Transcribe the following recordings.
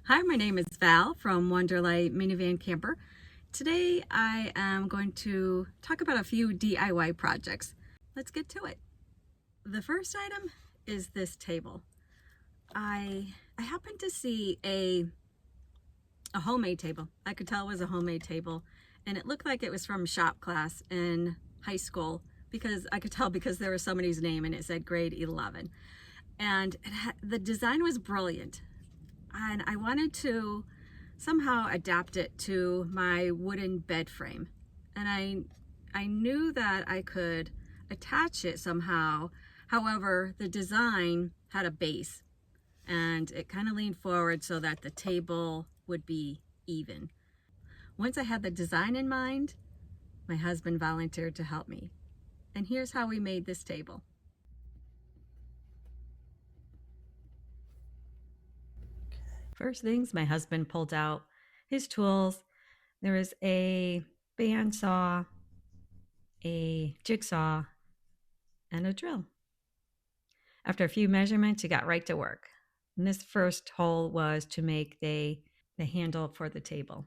Hi, my name is Val from Wonderlight Minivan Camper. Today I am going to talk about a few DIY projects. Let's get to it. The first item is this table. I happened to see a homemade table. I could tell it was a homemade table, and it looked like it was from shop class in high school because I could tell because there was somebody's name and it said grade 11. And the design was brilliant. And I wanted to somehow adapt it to my wooden bed frame. And I knew that I could attach it somehow. However, the design had a base and it kind of leaned forward so that the table would be even. Once I had the design in mind, my husband volunteered to help me. And here's how we made this table. First things, my husband pulled out his tools. There was a bandsaw, a jigsaw, and a drill. After a few measurements, he got right to work. And this first hole was to make the handle for the table.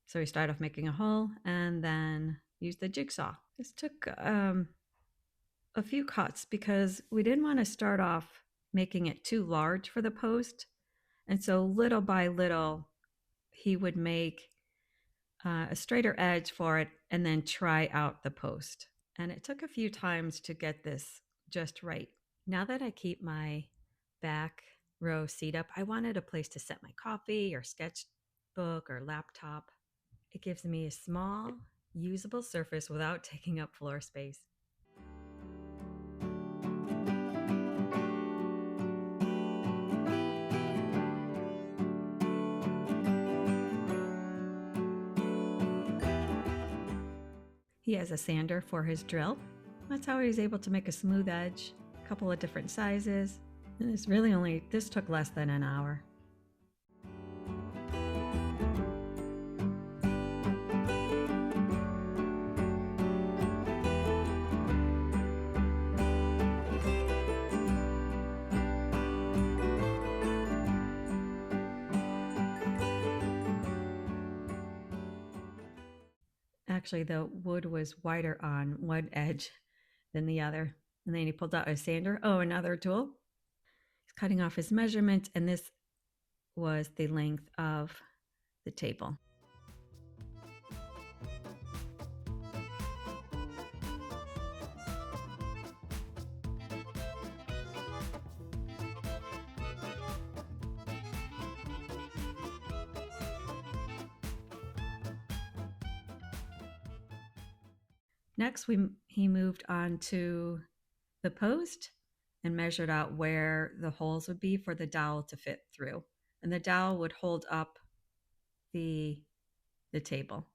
So we started off making a hole and then used the jigsaw. This took a few cuts because we didn't want to start off making it too large for the post. And so little by little, he would make a straighter edge for it and then try out the post. And it took a few times to get this just right. Now that I keep my back row seat up, I wanted a place to set my coffee or sketchbook or laptop. It gives me a small, usable surface without taking up floor space. He has a sander for his drill. That's how he was able to make a smooth edge, a couple of different sizes. And this took less than an hour. Actually, the wood was wider on one edge than the other. And then he pulled out a sander. Oh, another tool. He's cutting off his measurements, and this was the length of the table. Next, he moved on to the post and measured out where the holes would be for the dowel to fit through. And the dowel would hold up the table.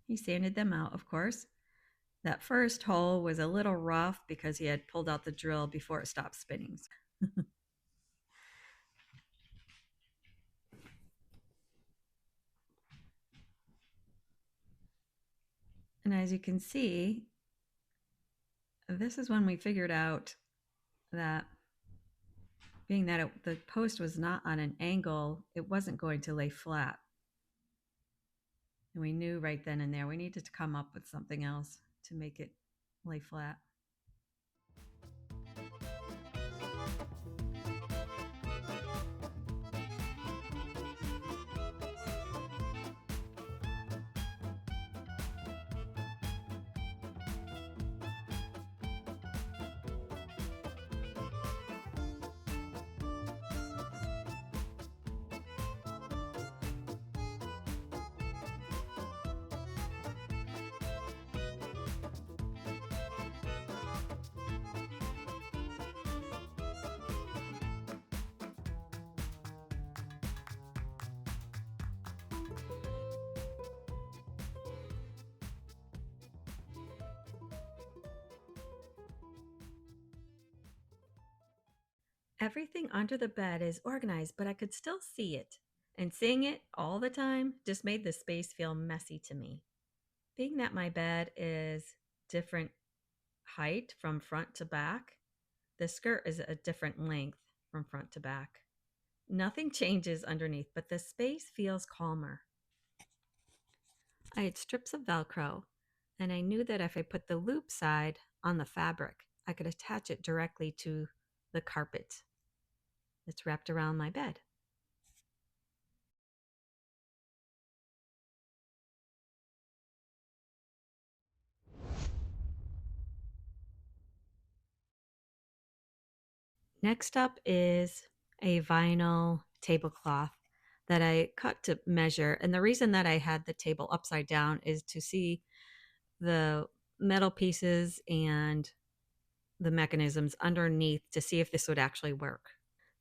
He sanded them out, of course. That first hole was a little rough because he had pulled out the drill before it stopped spinning. And as you can see, this is when we figured out that being that the post was not on an angle, it wasn't going to lay flat. And we knew right then and there we needed to come up with something else to make it lay flat. Everything under the bed is organized, but I could still see it. And seeing it all the time just made the space feel messy to me. Being that my bed is different height from front to back, the skirt is a different length. from front to back. Nothing changes underneath, but the space feels calmer. I had strips of Velcro, and I knew that if I put the loop side on the fabric, I could attach it directly to the carpet that's wrapped around my bed. Next up is a vinyl tablecloth that I cut to measure. And the reason that I had the table upside down is to see the metal pieces and the mechanisms underneath to see if this would actually work.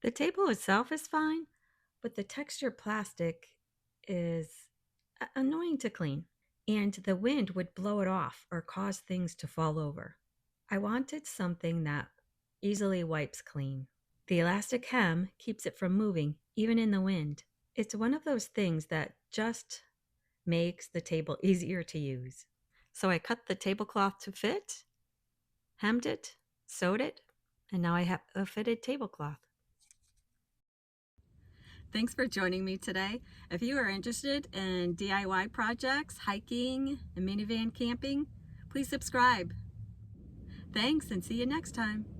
The table itself is fine, but the textured plastic is annoying to clean, and the wind would blow it off or cause things to fall over. I wanted something that easily wipes clean. The elastic hem keeps it from moving, even in the wind. It's one of those things that just makes the table easier to use. So I cut the tablecloth to fit, hemmed it, sewed it, and now I have a fitted tablecloth. Thanks for joining me today. If you are interested in DIY projects, hiking, and minivan camping, please subscribe. Thanks, and see you next time.